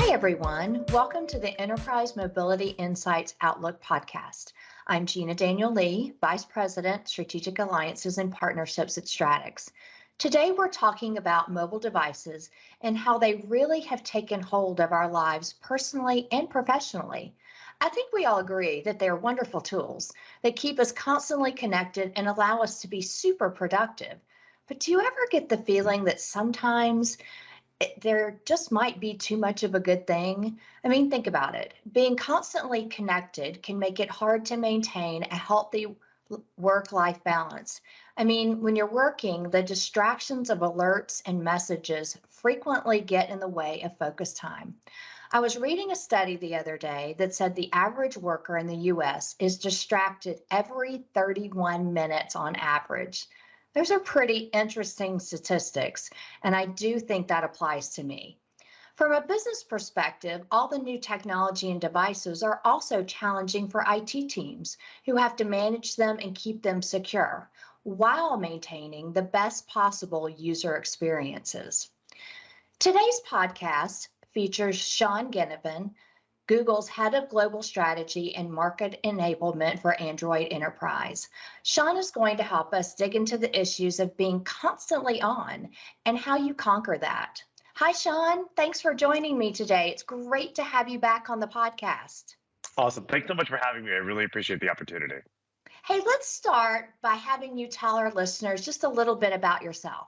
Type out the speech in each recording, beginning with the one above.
Hi, everyone. Welcome to the Enterprise Mobility Insights Outlook podcast. I'm Gina Daniel Lee, Vice President, Strategic Alliances and Partnerships at Stratix. Today, we're talking about mobile devices and how they really have taken hold of our lives personally and professionally. I think we all agree that they're wonderful tools. They keep us constantly connected and allow us to be super productive. But do you ever get the feeling that sometimes there just might be too much of a good thing? I mean, think about it. Being constantly connected can make it hard to maintain a healthy work-life balance. I mean, when you're working, the distractions of alerts and messages frequently get in the way of focus time. I was reading a study the other day that said the average worker in the US is distracted every 31 minutes on average. Those are pretty interesting statistics, and I do think that applies to me. From a business perspective, all the new technology and devices are also challenging for IT teams who have to manage them and keep them secure while maintaining the best possible user experiences. Today's podcast features Sean Ginnivan, Google's Head of Global Strategy and Market Enablement for Android Enterprise. Sean is going to help us dig into the issues of being constantly on and how you conquer that. Hi, Sean. Thanks for joining me today. It's great to have you back on the podcast. Awesome. Thanks so much for having me. I really appreciate the opportunity. Hey, let's start by having you tell our listeners just a little bit about yourself.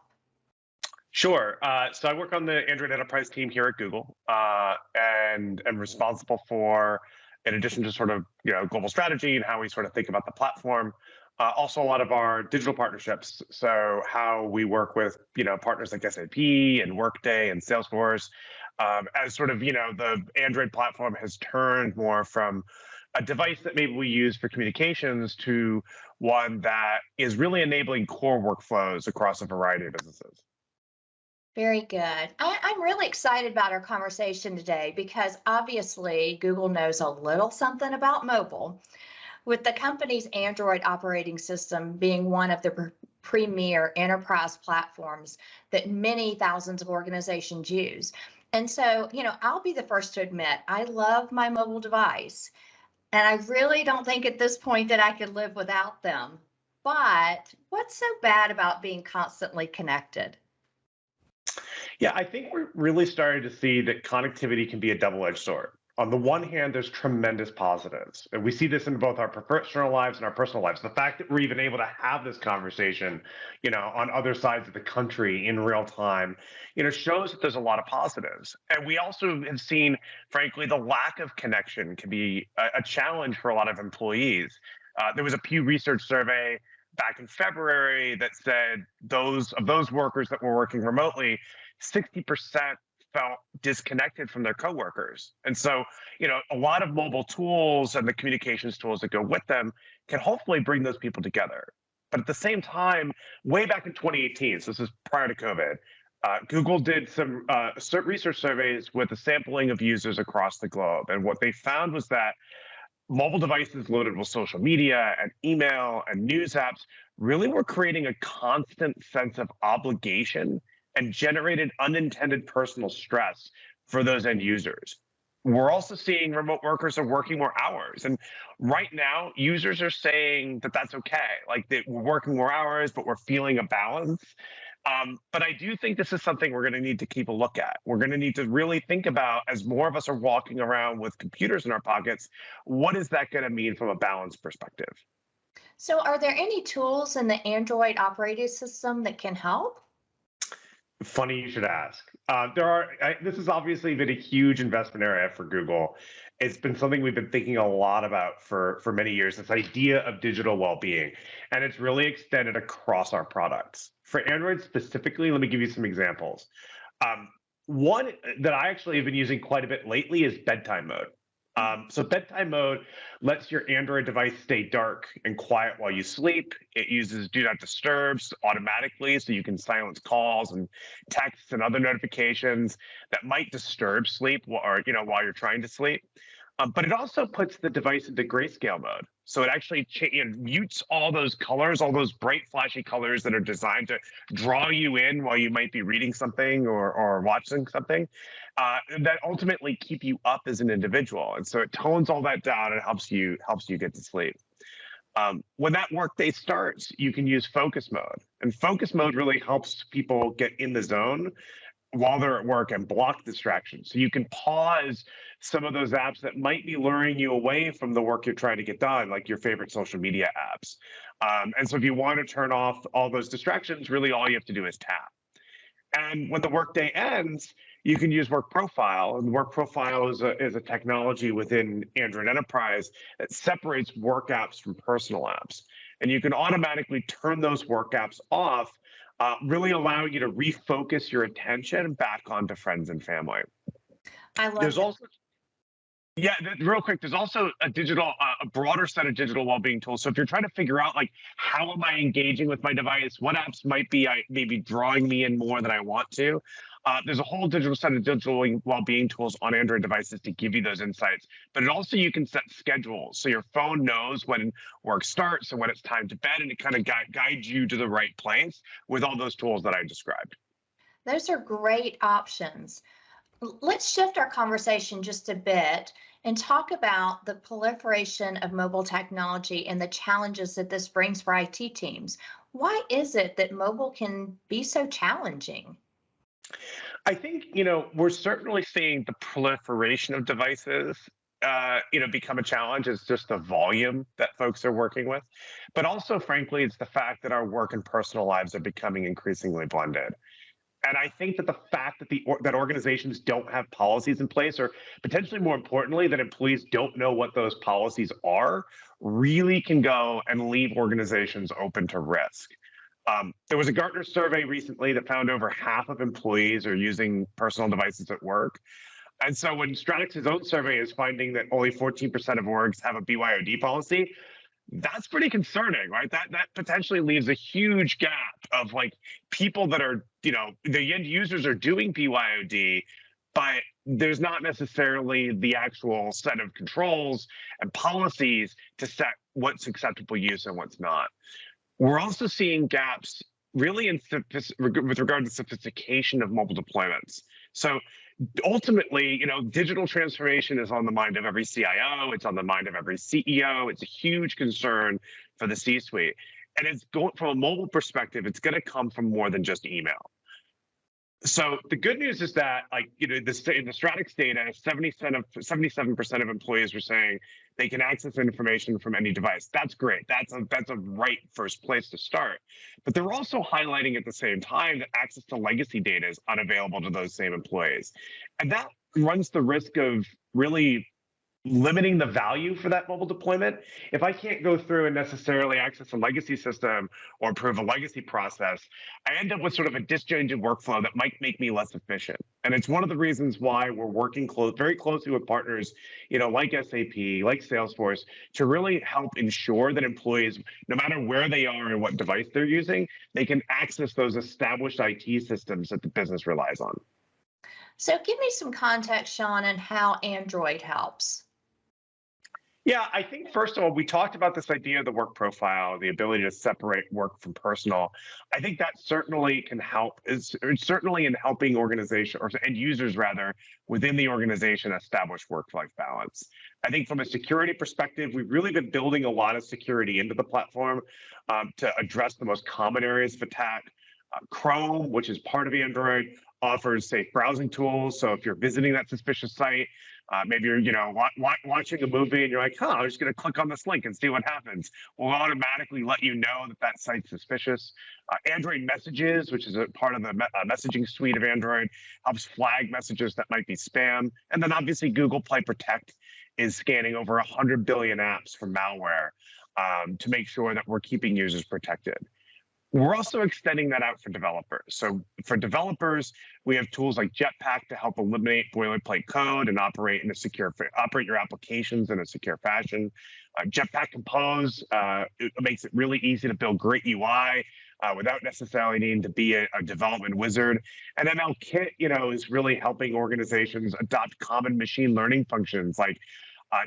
Sure. So I work on the Android Enterprise team here at Google, and am responsible for, in addition to sort of global strategy and how we sort of think about the platform, also a lot of our digital partnerships. So how we work with partners like SAP and Workday and Salesforce, as sort of the Android platform has turned more from a device that maybe we use for communications to one that is really enabling core workflows across a variety of businesses. Very good. I'm really excited about our conversation today because obviously Google knows a little something about mobile, with the company's Android operating system being one of the premier enterprise platforms that many thousands of organizations use. And so, I'll be the first to admit, I love my mobile device, and I really don't think at this point that I could live without them. But what's so bad about being constantly connected? Yeah, I think we're really starting to see that connectivity can be a double-edged sword. On the one hand, there's tremendous positives, and we see this in both our professional lives and our personal lives. The fact that we're even able to have this conversation, on other sides of the country in real time, shows that there's a lot of positives. And we also have seen, frankly, the lack of connection can be a challenge for a lot of employees. There was a Pew Research survey back in February that said those workers that were working remotely, 60% felt disconnected from their coworkers. And so, a lot of mobile tools and the communications tools that go with them can hopefully bring those people together. But at the same time, way back in 2018, so this is prior to COVID, Google did some research surveys with a sampling of users across the globe. And what they found was that mobile devices loaded with social media and email and news apps really were creating a constant sense of obligation and generated unintended personal stress for those end users. We're also seeing remote workers are working more hours. And right now, users are saying that that's okay. Like that we're working more hours, but we're feeling a balance. But I do think this is something we're going to need to keep a look at. We're going to need to really think about, as more of us are walking around with computers in our pockets, what is that going to mean from a balance perspective? So are there any tools in the Android operating system that can help? Funny you should ask. This has obviously been a huge investment area for Google. It's been something we've been thinking a lot about for many years, this idea of digital well-being. And it's really extended across our products. For Android specifically, let me give you some examples. One that I actually have been using quite a bit lately is Bedtime Mode. So Bedtime Mode lets your Android device stay dark and quiet while you sleep. It uses Do Not Disturbs automatically, so you can silence calls and texts and other notifications that might disturb sleep while you're trying to sleep. But it also puts the device into grayscale mode. So it actually mutes all those colors, all those bright, flashy colors that are designed to draw you in while you might be reading something or watching something, that ultimately keep you up as an individual. And so it tones all that down and helps you get to sleep. When that workday starts, you can use focus mode. And focus mode really helps people get in the zone while they're at work and block distractions. So you can pause some of those apps that might be luring you away from the work you're trying to get done, like your favorite social media apps. And so if you want to turn off all those distractions, really all you have to do is tap. And when the workday ends, you can use Work Profile. And Work Profile is a technology within Android Enterprise that separates work apps from personal apps. And you can automatically turn those work apps off, really allowing you to refocus your attention back onto friends and family. I love There's that. also real quick, there's also a broader set of digital well-being tools. So if you're trying to figure out, like, how am I engaging with my device, what apps might be maybe drawing me in more than I want to, there's a whole digital set of digital well-being tools on Android devices to give you those insights. But you can set schedules, so your phone knows when work starts and when it's time to bed, and it kind of guides you to the right place with all those tools that I described. Those are great options. Let's shift our conversation just a bit and talk about the proliferation of mobile technology and the challenges that this brings for IT teams. Why is it that mobile can be so challenging? I think, we're certainly seeing the proliferation of devices, become a challenge. It's just the volume that folks are working with. But also, frankly, it's the fact that our work and personal lives are becoming increasingly blended. And I think that the fact that that organizations don't have policies in place, or potentially more importantly, that employees don't know what those policies are, really can go and leave organizations open to risk. There was a Gartner survey recently that found over half of employees are using personal devices at work. And so when Stratix's own survey is finding that only 14% of orgs have a BYOD policy, that's pretty concerning, right? That potentially leaves a huge gap of, like, people that are, the end users are doing BYOD, but there's not necessarily the actual set of controls and policies to set what's acceptable use and what's not. We're also seeing gaps really with regard to sophistication of mobile deployments. So ultimately, digital transformation is on the mind of every CIO. It's on the mind of every CEO. It's a huge concern for the C-suite. And it's going from a mobile perspective, it's going to come from more than just email. So the good news is that, in the Stratix data, 77% of employees were saying they can access information from any device. That's great. That's a right first place to start. But they're also highlighting at the same time that access to legacy data is unavailable to those same employees. And that runs the risk of really limiting the value for that mobile deployment. If I can't go through and necessarily access a legacy system or improve a legacy process, I end up with sort of a disjointed workflow that might make me less efficient. And it's one of the reasons why we're working very closely with partners, like SAP, like Salesforce, to really help ensure that employees, no matter where they are and what device they're using, they can access those established IT systems that the business relies on. So give me some context, Sean, on how Android helps. Yeah, I think, first of all, we talked about this idea of the work profile, the ability to separate work from personal. I think that certainly can help. It's certainly in helping organizations, or end users rather, within the organization establish work-life balance. I think from a security perspective, we've really been building a lot of security into the platform to address the most common areas of attack. Chrome, which is part of Android, offers safe browsing tools. So if you're visiting that suspicious site, maybe you're watching a movie and you're like, I'm just going to click on this link and see what happens. We'll automatically let you know that site's suspicious. Android Messages, which is a part of the messaging suite of Android, helps flag messages that might be spam. And then obviously Google Play Protect is scanning over 100 billion apps for malware to make sure that we're keeping users protected. We're also extending that out for developers. So for developers, we have tools like Jetpack to help eliminate boilerplate code and operate your applications in a secure fashion. Jetpack Compose it makes it really easy to build great UI without necessarily needing to be a development wizard. And ML Kit, is really helping organizations adopt common machine learning functions like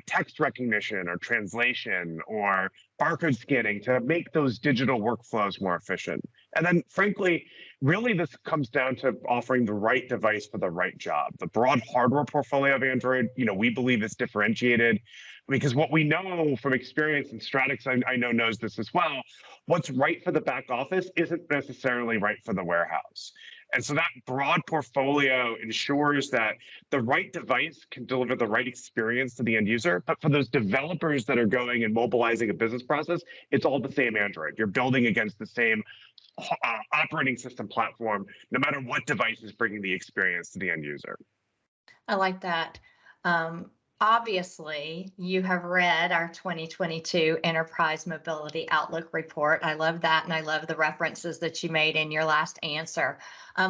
text recognition or translation or barcode scanning to make those digital workflows more efficient. And then, frankly, really this comes down to offering the right device for the right job. The broad hardware portfolio of Android, we believe is differentiated because what we know from experience, and Stratix, I know knows this as well, what's right for the back office isn't necessarily right for the warehouse. And so that broad portfolio ensures that the right device can deliver the right experience to the end user. But for those developers that are going and mobilizing a business process, it's all the same Android. You're building against the same operating system platform, no matter what device is bringing the experience to the end user. I like that. Obviously, you have read our 2022 Enterprise Mobility Outlook report. I love that, and I love the references that you made in your last answer.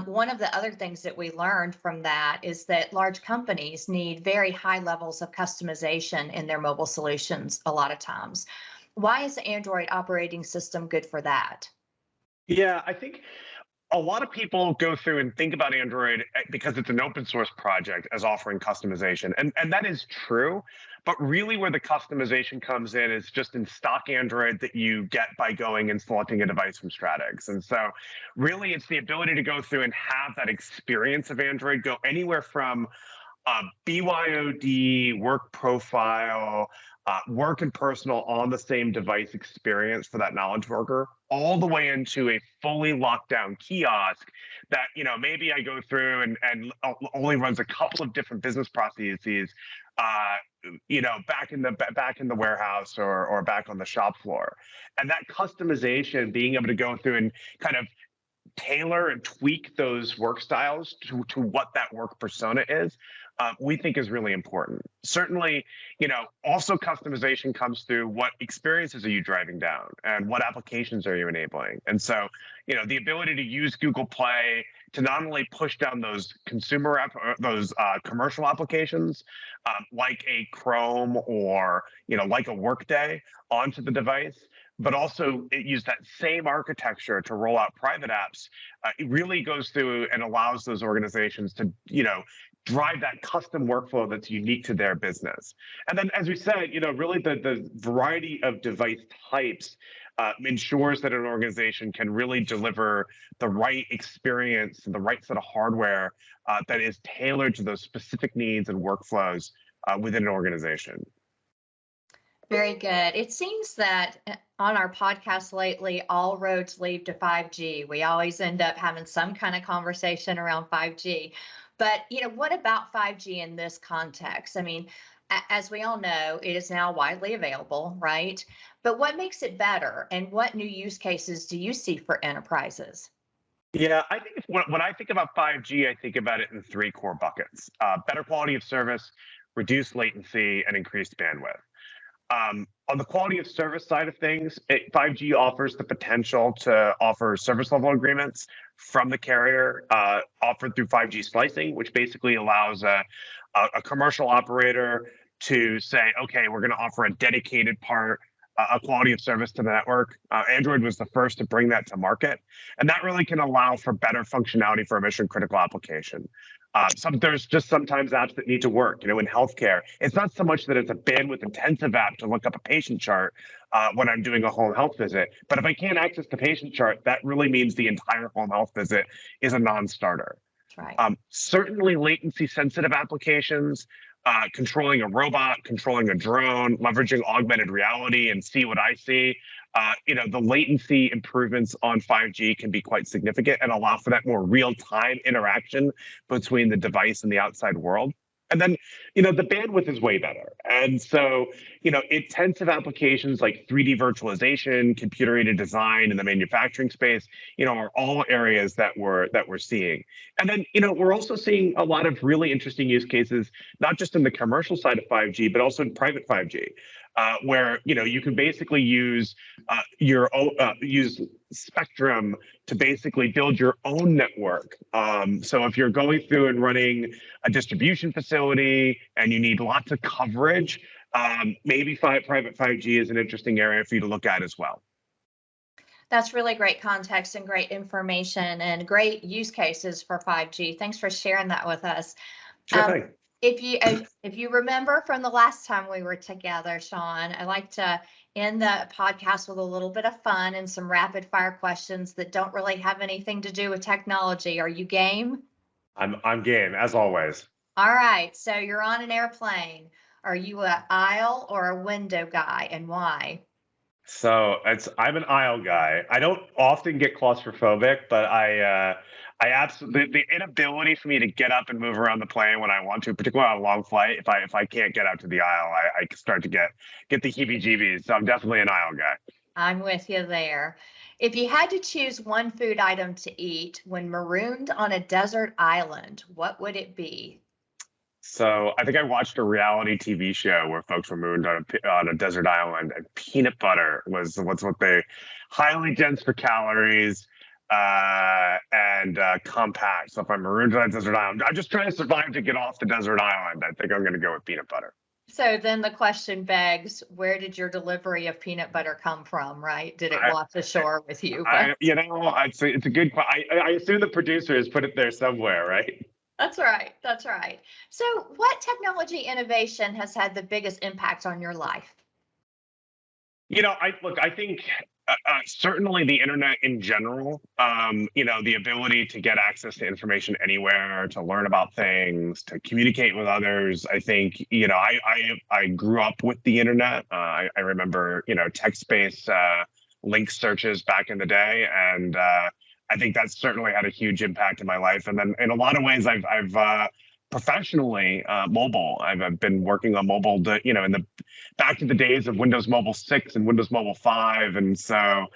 One of the other things that we learned from that is that large companies need very high levels of customization in their mobile solutions a lot of times. Why is the Android operating system good for that? Yeah, I think a lot of people go through and think about Android because it's an open source project as offering customization. And that is true. But really where the customization comes in is just in stock Android that you get by going and selecting a device from Stratix. And so really it's the ability to go through and have that experience of Android go anywhere from BYOD, work profile, work and personal on the same device experience for that knowledge worker, all the way into a fully locked down kiosk that, maybe I go through and only runs a couple of different business processes, back in the warehouse or back on the shop floor. And that customization, being able to go through and kind of tailor and tweak those work styles to what that work persona is, we think is really important. Certainly, also customization comes through what experiences are you driving down and what applications are you enabling. And so, the ability to use Google Play to not only push down those commercial applications like a Chrome or, like a Workday onto the device, but also it used that same architecture to roll out private apps. It really goes through and allows those organizations to, drive that custom workflow that's unique to their business. And then, as we said, really the variety of device types ensures that an organization can really deliver the right experience and the right set of hardware that is tailored to those specific needs and workflows within an organization. Very good. It seems that on our podcast lately, all roads lead to 5G. We always end up having some kind of conversation around 5G. But, what about 5G in this context? I mean, as we all know, it is now widely available, right? But what makes it better, and what new use cases do you see for enterprises? Yeah, I think when I think about 5G, I think about it in three core buckets: better quality of service, reduced latency, and increased bandwidth. On the quality of service side of things, 5G offers the potential to offer service level agreements from the carrier offered through 5G splicing, which basically allows a commercial operator to say, okay, we're going to offer a dedicated part, a quality of service to the network. Android was the first to bring that to market, and that really can allow for better functionality for a mission critical application. There's just sometimes apps that need to work. In healthcare, it's not so much that it's a bandwidth intensive app to look up a patient chart when I'm doing a home health visit, but if I can't access the patient chart, that really means the entire home health visit is a non-starter. That's right. Certainly latency sensitive applications, controlling a robot, controlling a drone, leveraging augmented reality and see what I see. The latency improvements on 5G can be quite significant and allow for that more real-time interaction between the device and the outside world. And then, the bandwidth is way better. And so, intensive applications like 3D virtualization, computer-aided design in the manufacturing space, are all areas that we're seeing. And then, we're also seeing a lot of really interesting use cases, not just in the commercial side of 5G, but also in private 5G. Where you can basically use use Spectrum to basically build your own network. So if you're going through and running a distribution facility and you need lots of coverage, maybe private 5G is an interesting area for you to look at as well. That's really great context and great information and great use cases for 5G. Thanks for sharing that with us. Sure thing. If you remember from the last time we were together, Sean, I like to end the podcast with a little bit of fun and some rapid fire questions that don't really have anything to do with technology. Are you game? I'm game, as always. All right. So you're on an airplane. Are you an aisle or a window guy, and why? So I'm an aisle guy. I don't often get claustrophobic, but I absolutely the inability for me to get up and move around the plane when I want to, particularly on a long flight. If I can't get out to the aisle, I start to get the heebie-jeebies. So I'm definitely an aisle guy. I'm with you there. If you had to choose one food item to eat when marooned on a desert island, what would it be? So I think I watched a reality TV show where folks were mooned on a desert island, and peanut butter was what they highly dense for calories and compact. So if I'm marooned on a desert island, I'm just trying to survive to get off the desert island. I think I'm going to go with peanut butter. So then the question begs, where did your delivery of peanut butter come from, right? Did it wash ashore with you? It's a good question. I assume the producer has put it there somewhere, right? That's right. That's right. So what technology innovation has had the biggest impact on your life? I think certainly the internet in general, the ability to get access to information anywhere, to learn about things, to communicate with others. I think, I grew up with the internet. I remember, text-based link searches back in the day. And I think that's certainly had a huge impact in my life. And then in a lot of ways, I've professionally mobile. I've been working on mobile, in the back to the days of Windows Mobile 6 and Windows Mobile 5. And so,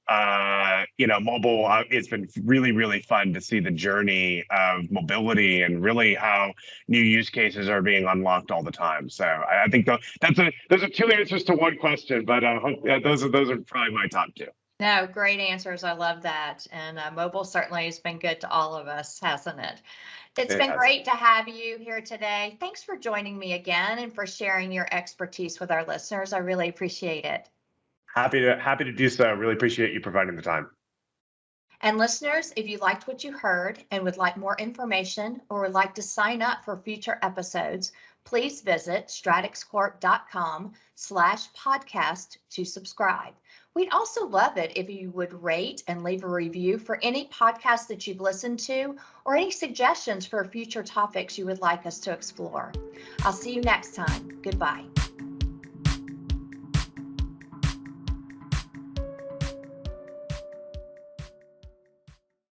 mobile, it's been really, really fun to see the journey of mobility and really how new use cases are being unlocked all the time. So I think those are two answers to one question, but those are probably my top two. No, great answers. I love that. And mobile certainly has been good to all of us, hasn't it? It's been great to have you here today. Thanks for joining me again and for sharing your expertise with our listeners. I really appreciate it. Happy to do so. Really appreciate you providing the time. And listeners, if you liked what you heard and would like more information or would like to sign up for future episodes, please visit stratixcorp.com/podcast to subscribe. We'd also love it if you would rate and leave a review for any podcast that you've listened to or any suggestions for future topics you would like us to explore. I'll see you next time. Goodbye.